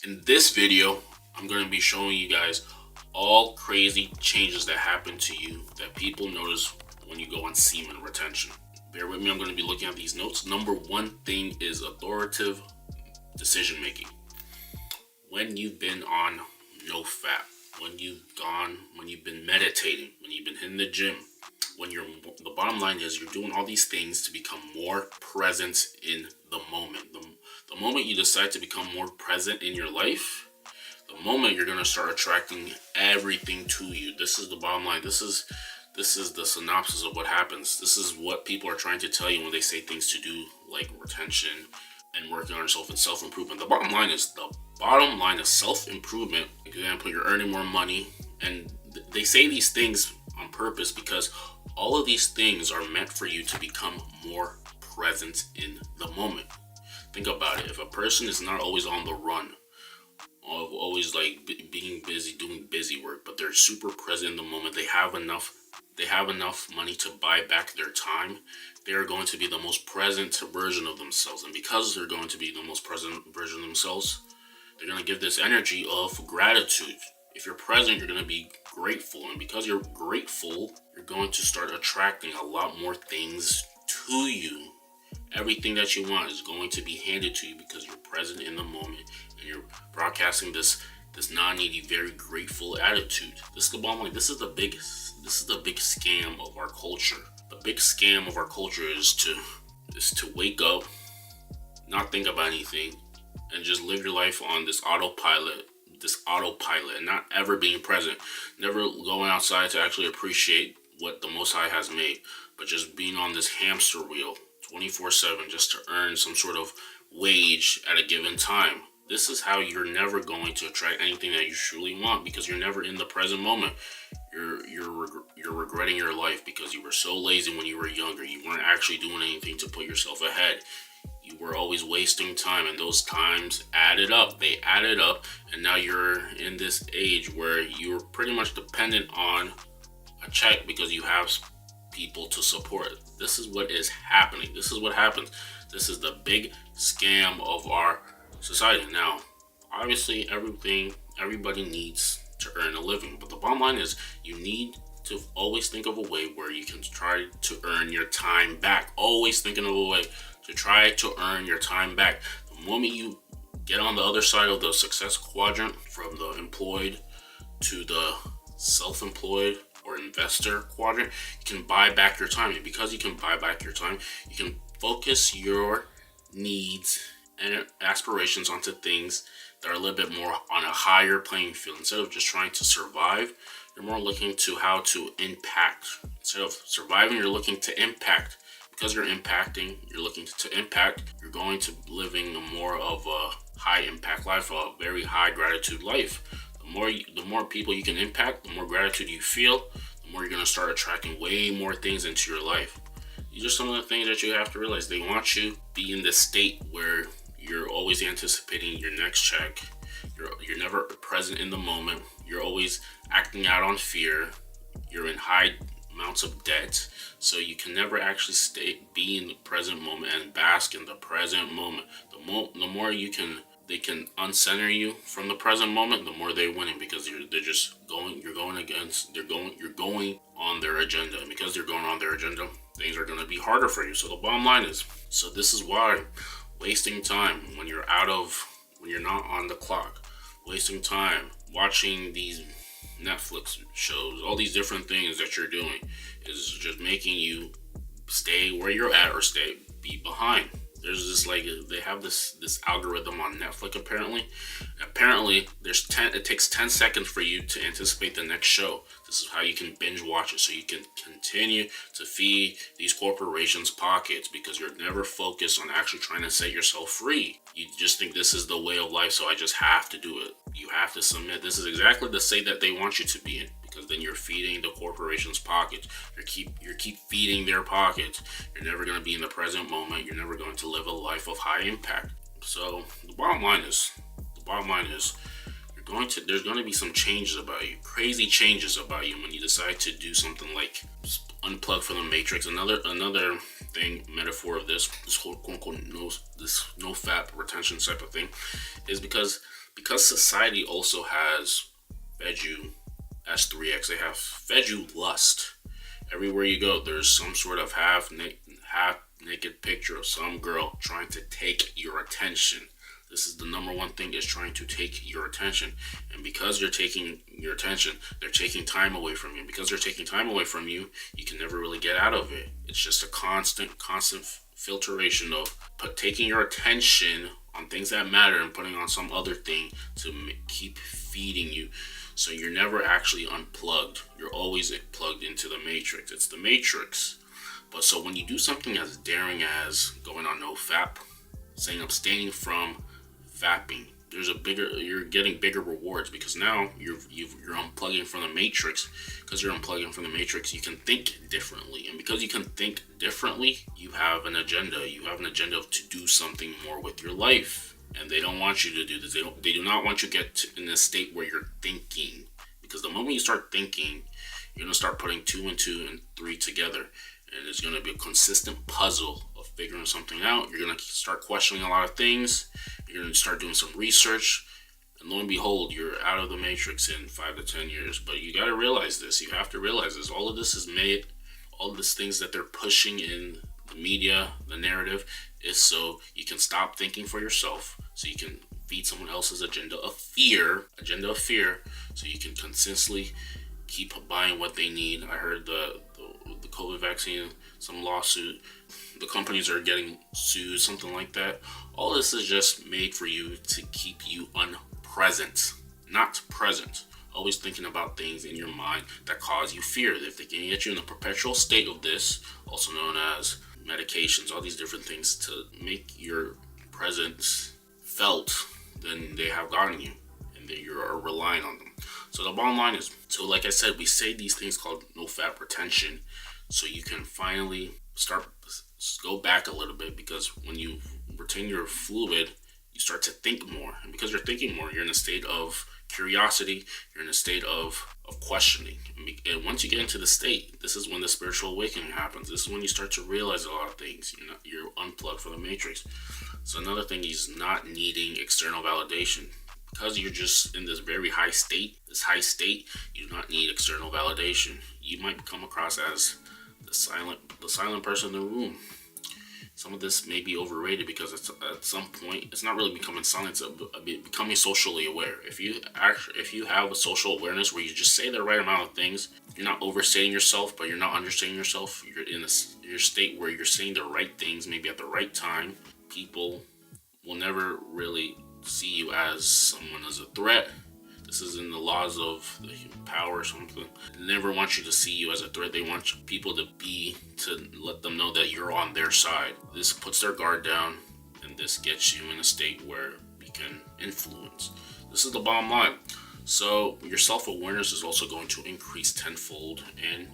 In this video, I'm going to be showing you guys all crazy changes that happen to you that people notice when you go on semen retention. Bear with me, I'm going to be looking at these notes. Number one thing is authoritative decision making. When you've been on no fap, when you've been meditating, when you've been hitting the gym, the bottom line is you're doing all these things to become more present in the moment. The moment you decide to become more present in your life, the moment you're going to start attracting everything to you. This is the bottom line. This is the synopsis of what happens. This is what people are trying to tell you when they say things to do like retention and working on yourself and self-improvement. The bottom line is self-improvement. For example, you're earning more money, and they say these things on purpose because all of these things are meant for you to become more present in the moment. Think about it. If a person is not always on the run, always like being busy, doing busy work, but they're super present in the moment, they have enough money to buy back their time, they are going to be the most present version of themselves. And because they're going to be the most present version of themselves, they're going to give this energy of gratitude. If you're present, you're going to be grateful. And because you're grateful, you're going to start attracting a lot more things to you. Everything that you want is going to be handed to you because you're present in the moment and you're broadcasting this non-needy, very grateful attitude. This is the bottom line. This is the big scam of our culture. The big scam of our culture is to wake up, not think about anything, and just live your life on this autopilot and not ever being present, never going outside to actually appreciate what the Most High has made, but just being on this hamster wheel 24/7 just to earn some sort of wage at a given time. This is how you're never going to attract anything that you truly want, because you're never in the present moment. You're regretting your life because you were so lazy when you were younger. You weren't actually doing anything to put yourself ahead. You were always wasting time, and those times added up. They added up, and now you're in this age where you're pretty much dependent on a check because you have people to support. This is what is happening. This is what happens. This is the big scam of our society. Now, obviously, everybody needs to earn a living, but the bottom line is you need to always think of a way where you can try to earn your time back. Always thinking of a way to try to earn your time back. The moment you get on the other side of the success quadrant, from the employed to the self-employed or investor quadrant, you can buy back your time. And because you can buy back your time, you can focus your needs and aspirations onto things that are a little bit more on a higher playing field. Instead of just trying to survive, you're more looking to how to impact. Instead of surviving, you're looking to impact. Because you're impacting, you're looking to impact, you're going to living more of a high impact life, a very high gratitude life. The more people you can impact, the more gratitude you feel, the more you're going to start attracting way more things into your life. These are some of the things that you have to realize. They want you to be in this state where you're always anticipating your next check. You're never present in the moment. You're always acting out on fear. You're in high amounts of debt, so you can never actually be in the present moment and bask in the present moment. The more they can uncenter you from the present moment, the more they're winning, because you're going on their agenda, and because they're going on their agenda, things are going to be harder for you. So the bottom line is, so this is why wasting time when you're not on the clock, wasting time watching these Netflix shows, all these different things that you're doing, is just making you stay where you're at or be behind. There's this, like, they have this algorithm on Netflix apparently. It takes 10 seconds for you to anticipate the next show. This is how you can binge watch it, so you can continue to feed these corporations pockets, because you're never focused on actually trying to set yourself free. You just think this is the way of life, so I just have to do it. You have to submit. This is exactly the state that they want you to be in, because then you're feeding the corporations pockets. You keep feeding their pockets. You're never going to be in the present moment. You're never going to live a life of high impact. So the bottom line is there's going to be some changes about you, crazy changes about you, when you decide to do something like unplug from the matrix. Another thing, metaphor of this whole quote unquote no fap retention type of thing, is because Because society also has fed you S3X, they have fed you lust. Everywhere you go, there's some sort of half naked picture of some girl trying to take your attention. This is the number one thing, is trying to take your attention. And because you're taking your attention, they're taking time away from you. Because they're taking time away from you, you can never really get out of it. It's just a constant filtration of taking your attention on things that matter and putting on some other thing to keep feeding you. So you're never actually unplugged. You're always plugged into the matrix. It's the matrix. But so when you do something as daring as going on no fap, saying abstaining from fapping, you're getting bigger rewards, because now you're unplugging from the matrix. Because you're unplugging from the matrix, you can think differently, and because you can think differently, you have an agenda. You have an agenda to do something more with your life, and they don't want you to do this. They do not want you to get in a state where you're thinking, because the moment you start thinking, you're gonna start putting 2 and 2 and 3 together, and it's gonna be a consistent puzzle of figuring something out. You're gonna start questioning a lot of things. You're gonna start doing some research, and lo and behold, you're out of the matrix in 5 to 10 years. But you gotta realize this. You have to realize this. All of this is made. All of these things that they're pushing in the media, the narrative, is so you can stop thinking for yourself. So you can feed someone else's agenda of fear. So you can consistently keep buying what they need. I heard the COVID vaccine, some lawsuit, the companies are getting sued, something like that. All this is just made for you to keep you unpresent, not present. Always thinking about things in your mind that cause you fear. If they can get you in a perpetual state of this, also known as medications, all these different things to make your presence felt, then they have gotten you, and then you're relying on them. So the bottom line is, so like I said, we say these things called no fat retention, so you can finally go back a little bit, because when you retain your fluid, you start to think more, and because you're thinking more, you're in a state of curiosity, you're in a state of questioning, and once you get into the state, this is when the spiritual awakening happens. This is when you start to realize a lot of things. You're unplugged from the matrix. So another thing is not needing external validation. Because you're just in this very high state, you do not need external validation. You might come across as the silent person in the room. Some of this may be overrated, because it's, at some point, it's not really becoming silent, it's becoming socially aware. If you have a social awareness where you just say the right amount of things, you're not overstating yourself, but you're not understating yourself. You're in your state where you're saying the right things, maybe at the right time. People will never really see you as someone as a threat. This is in the laws of the power or something. They never want you to see you as a threat. They want people to let them know that you're on their side. This puts their guard down, and this gets you in a state where you can influence. This is the bottom line. So your self-awareness is also going to increase tenfold, and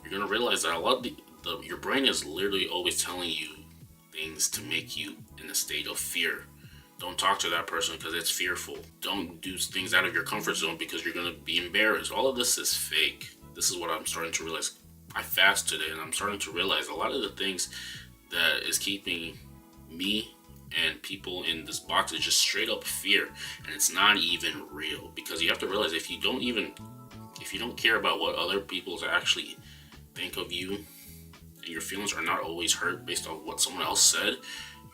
you're going to realize that a lot of your brain is literally always telling you things to make you in a state of fear. Don't talk to that person because it's fearful. Don't do things out of your comfort zone because you're going to be embarrassed. All of this is fake. This is what I'm starting to realize. I fast today, and I'm starting to realize a lot of the things that is keeping me and people in this box is just straight up fear, and it's not even real. Because you have to realize, if you don't care about what other people actually think of you, and your feelings are not always hurt based on what someone else said,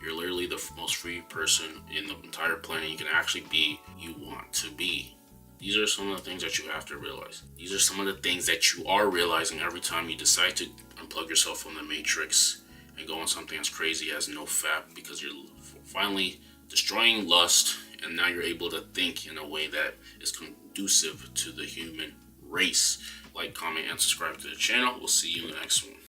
you're literally the most free person in the entire planet. You can actually be who you want to be. These are some of the things that you have to realize. These are some of the things that you are realizing every time you decide to unplug yourself from the matrix and go on something as crazy as no fap, because you're finally destroying lust, and now you're able to think in a way that is conducive to the human race. Like, comment, and subscribe to the channel. We'll see you in the next one.